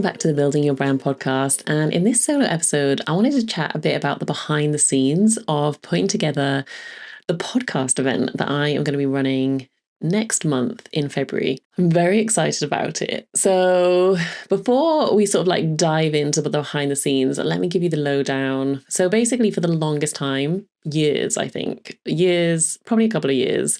welcome back to the Building Your Brand podcast. And in this solo episode, I wanted to chat a bit about the behind the scenes of putting together the podcast event that I am going to be running next month in February. I'm very excited about it. So before we sort of like dive into the behind the scenes, let me give you the lowdown. So basically for the longest time, years, probably a couple of years,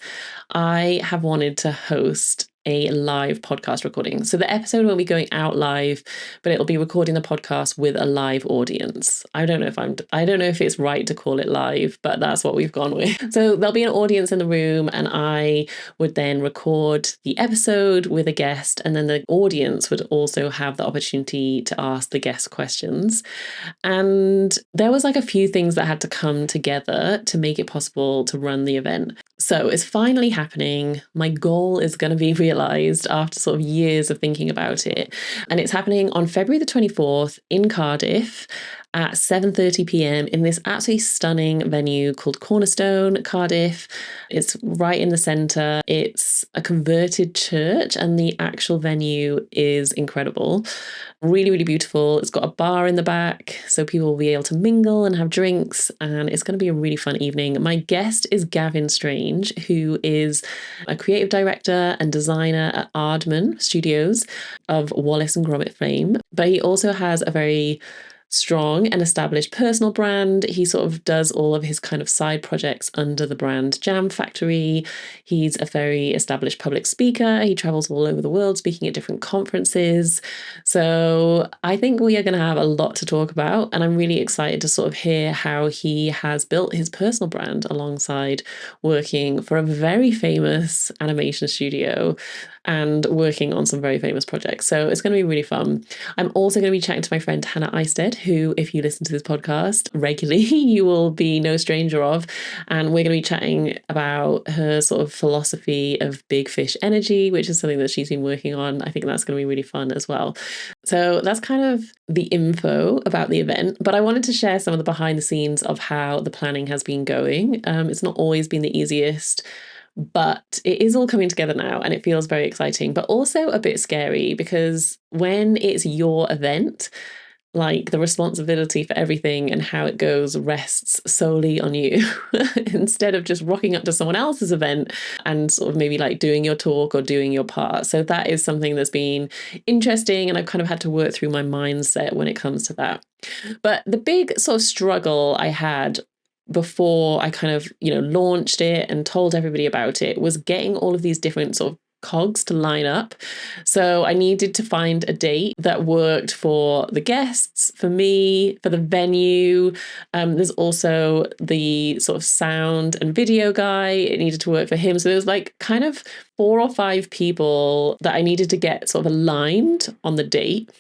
I have wanted to host a live podcast recording. So the episode won't be going out live, but it'll be recording the podcast with a live audience. I don't know if it's right to call it live, but that's what we've gone with. So there'll be an audience in the room and I would then record the episode with a guest, and then the audience would also have the opportunity to ask the guest questions. And there was like a few things that had to come together to make it possible to run the event. So it's finally happening. My goal is going to be realized after sort of years of thinking about it. And it's happening on February the 24th in Cardiff at 7:30 p.m. in this absolutely stunning venue called Cornerstone, Cardiff. It's right in the centre. It's a converted church and the actual venue is incredible. Really, really beautiful. It's got a bar in the back, so people will be able to mingle and have drinks, and it's going to be a really fun evening. My guest is Gavin Strange, who is a creative director and designer at Aardman Studios of Wallace and Gromit fame, but he also has a very strong and established personal brand. He sort of does all of his kind of side projects under the brand Jam Factory. He's a very established public speaker. He travels all over the world speaking at different conferences. So I think we are going to have a lot to talk about, and I'm really excited to sort of hear how he has built his personal brand alongside working for a very famous animation studio and working on some very famous projects. So it's going to be really fun. I'm also going to be chatting to my friend Hannah Eisted, who, if you listen to this podcast regularly, you will be no stranger of. And we're going to be chatting about her sort of philosophy of big fish energy, which is something that she's been working on. I think that's going to be really fun as well. So that's kind of the info about the event, but I wanted to share some of the behind the scenes of how the planning has been going. It's not always been the easiest, but it is all coming together now and it feels very exciting, but also a bit scary, because when it's your event, like the responsibility for everything and how it goes rests solely on you instead of just rocking up to someone else's event and sort of maybe like doing your talk or doing your part. So that is something that's been interesting, and I've kind of had to work through my mindset when it comes to that. But the big sort of struggle I had before I kind of, launched it and told everybody about it was getting all of these different sort of cogs to line up. So I needed to find a date that worked for the guests, for me, for the venue. There's also the sort of sound and video guy. It needed to work for him. So there's like kind of 4 or 5 people that I needed to get sort of aligned on the date.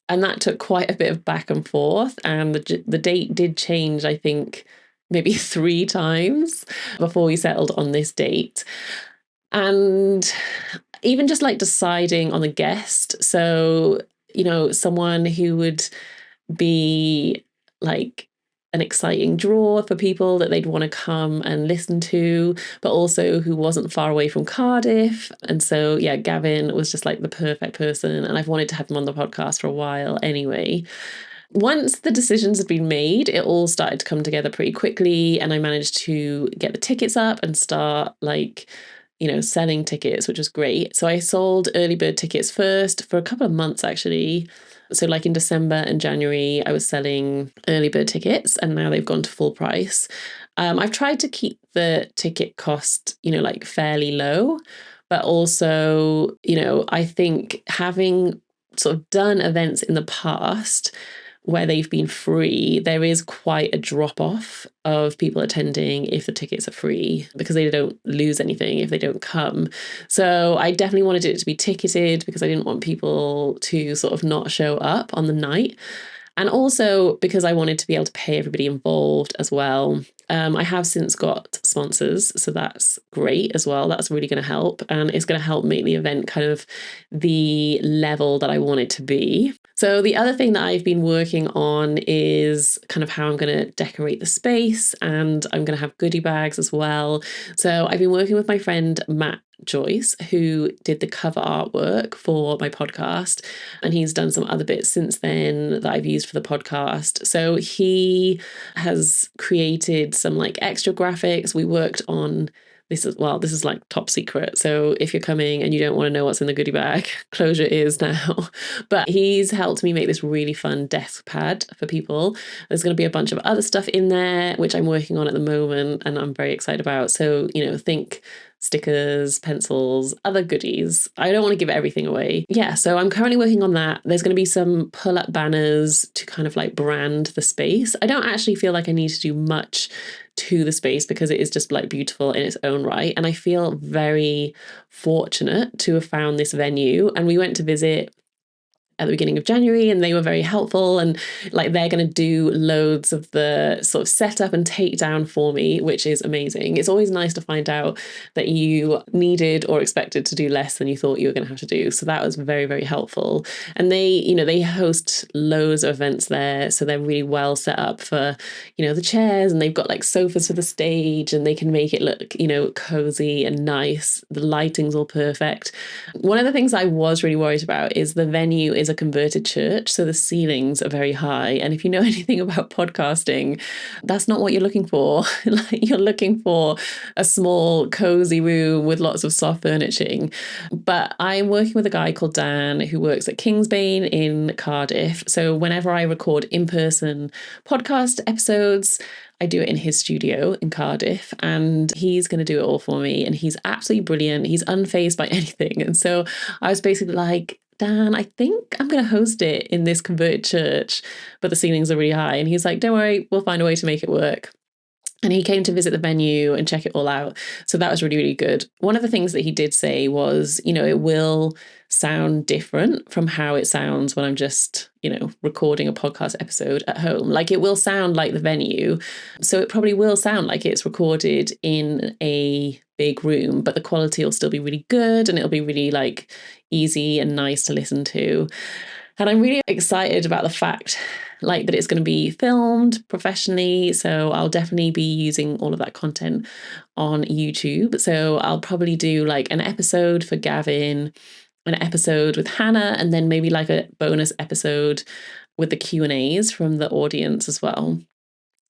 And that took quite a bit of back and forth. And the date did change, I think, maybe 3 times before we settled on this date. And even just like deciding on the guest. So, someone who would be like an exciting draw for people that they'd want to come and listen to, but also who wasn't far away from Cardiff. And so, yeah, Gavin was just like the perfect person. And I've wanted to have him on the podcast for a while anyway. Once the decisions had been made, it all started to come together pretty quickly, and I managed to get the tickets up and start selling tickets, which was great. So I sold early bird tickets first for a couple of months, actually. So like in December and January, I was selling early bird tickets, and now they've gone to full price. I've tried to keep the ticket cost, fairly low, but also, I think having sort of done events in the past where they've been free, there is quite a drop-off of people attending if the tickets are free, because they don't lose anything if they don't come. So I definitely wanted it to be ticketed because I didn't want people to sort of not show up on the night. And also because I wanted to be able to pay everybody involved as well. I have since got sponsors, so that's great as well. That's really going to help, and it's going to help make the event kind of the level that I want it to be. So the other thing that I've been working on is kind of how I'm going to decorate the space, and I'm going to have goodie bags as well. So I've been working with my friend Matt Joyce, who did the cover artwork for my podcast, and he's done some other bits since then that I've used for the podcast. So he has created some like extra graphics. We worked on this is like top secret. So if you're coming and you don't want to know what's in the goodie bag, close your ears now. But he's helped me make this really fun desk pad for people. There's going to be a bunch of other stuff in there, which I'm working on at the moment and I'm very excited about. So, think stickers, pencils, other goodies. I don't want to give everything away. Yeah, so I'm currently working on that. There's going to be some pull-up banners to kind of like brand the space. I don't actually feel like I need to do much to the space because it is just like beautiful in its own right. And I feel very fortunate to have found this venue. And we went to visit at the beginning of January and they were very helpful, and like they're going to do loads of the sort of setup and take down for me, which is amazing. It's always nice to find out that you needed or expected to do less than you thought you were going to have to do. So that was very, very helpful. And they host loads of events there, so they're really well set up for the chairs, and they've got like sofas for the stage, and they can make it look cozy and nice. The lighting's all perfect. One of the things I was really worried about is the venue is a converted church, so the ceilings are very high. And if you know anything about podcasting, that's not what you're looking for. Like, you're looking for a small, cozy room with lots of soft furnishing. But I'm working with a guy called Dan who works at Kingsbane in Cardiff. So whenever I record in-person podcast episodes, I do it in his studio in Cardiff, and he's going to do it all for me. And he's absolutely brilliant. He's unfazed by anything. And so I was basically like, Dan, I think I'm going to host it in this converted church, but the ceilings are really high. And he's like, don't worry, we'll find a way to make it work. And he came to visit the venue and check it all out. So that was really, really good. One of the things that he did say was, it will sound different from how it sounds when I'm just, recording a podcast episode at home. Like, it will sound like the venue. So it probably will sound like it's recorded in a big room, but the quality will still be really good and it'll be really like easy and nice to listen to. And I'm really excited about the fact that it's going to be filmed professionally. So I'll definitely be using all of that content on YouTube. So I'll probably do like an episode for Gavin, an episode with Hannah, and then maybe like a bonus episode with the Q&As from the audience as well.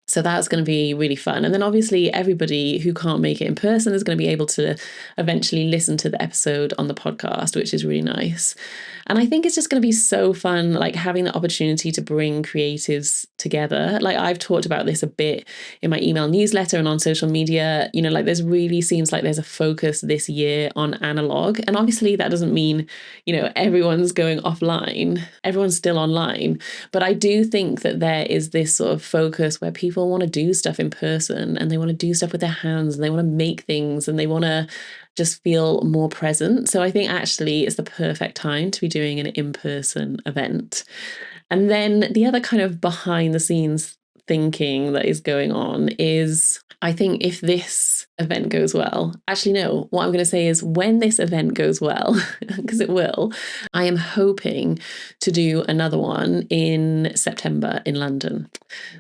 So that's going to be really fun. And then obviously everybody who can't make it in person is going to be able to eventually listen to the episode on the podcast, which is really nice. And I think it's just going to be so fun, like having the opportunity to bring creatives together. Like, I've talked about this a bit in my email newsletter and on social media, there's really seems like there's a focus this year on analog. And obviously that doesn't mean, everyone's going offline. Everyone's still online. But I do think that there is this sort of focus where people want to do stuff in person, and they want to do stuff with their hands, and they want to make things, and they want to just feel more present. So I think actually it's the perfect time to be doing an in-person event. And then the other kind of behind the scenes thinking that is going on is, I think if this event goes well, actually no, what I'm going to say is when this event goes well, because it will, I am hoping to do another one in September in London.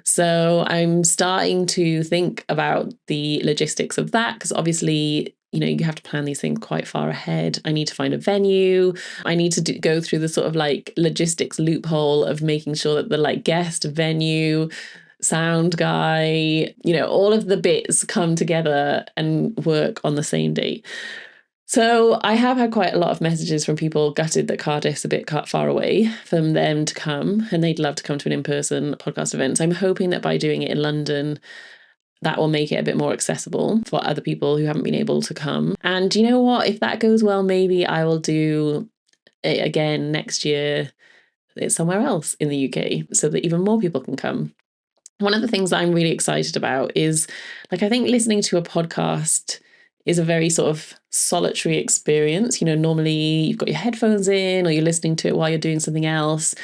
So I'm starting to think about the logistics of that, because obviously you have to plan these things quite far ahead. I need to find a venue. I need to go through the sort of like logistics loophole of making sure that the like guest, venue, sound guy, all of the bits come together and work on the same date. So I have had quite a lot of messages from people gutted that Cardiff's a bit far away from them to come, and they'd love to come to an in-person podcast event. So I'm hoping that by doing it in London, that will make it a bit more accessible for other people who haven't been able to come. And you know what? If that goes well, maybe I will do it again next year. It's somewhere else in the UK so that even more people can come. One of the things that I'm really excited about is, I think listening to a podcast is a very sort of solitary experience. Normally you've got your headphones in or you're listening to it while you're doing something else.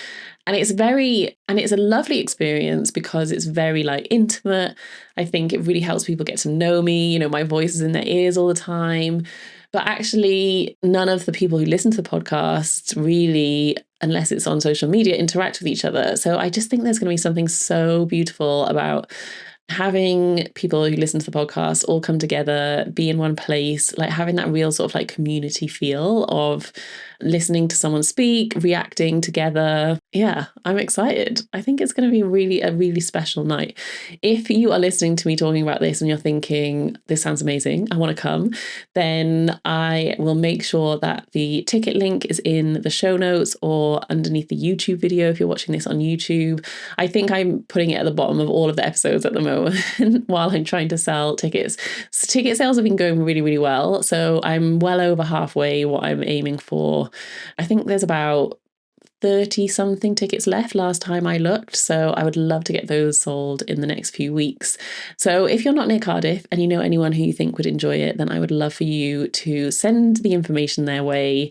And it's a lovely experience because it's very intimate. I think it really helps people get to know me. My voice is in their ears all the time. But actually, none of the people who listen to the podcast really, unless it's on social media, interact with each other. So I just think there's going to be something so beautiful about having people who listen to the podcast all come together, be in one place, like having that real sort of like community feel of listening to someone speak, reacting together. Yeah, I'm excited. I think it's going to be a really special night. If you are listening to me talking about this and you're thinking, this sounds amazing, I want to come, then I will make sure that the ticket link is in the show notes or underneath the YouTube video if you're watching this on YouTube. I think I'm putting it at the bottom of all of the episodes at the moment while I'm trying to sell tickets. So ticket sales have been going really, really well. So I'm well over halfway what I'm aiming for. I think there's about 30 something tickets left last time I looked. So I would love to get those sold in the next few weeks. So if you're not near Cardiff and you know anyone who you think would enjoy it, then I would love for you to send the information their way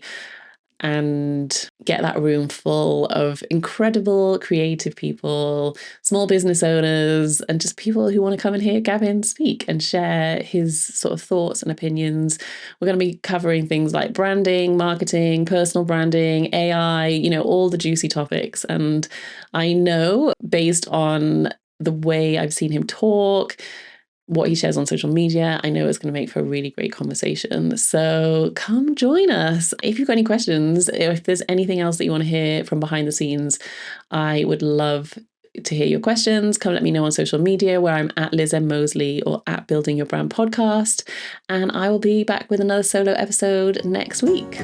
and get that room full of incredible creative people, small business owners, and just people who want to come and hear Gavin speak and share his sort of thoughts and opinions. We're going to be covering things like branding, marketing, personal branding, AI, all the juicy topics. And I know based on the way I've seen him talk, what he shares on social media, I know it's going to make for a really great conversation. So come join us. If you've got any questions, if there's anything else that you want to hear from behind the scenes, I would love to hear your questions. Come let me know on social media where I'm at Liz M. Mosley or at Building Your Brand Podcast. And I will be back with another solo episode next week.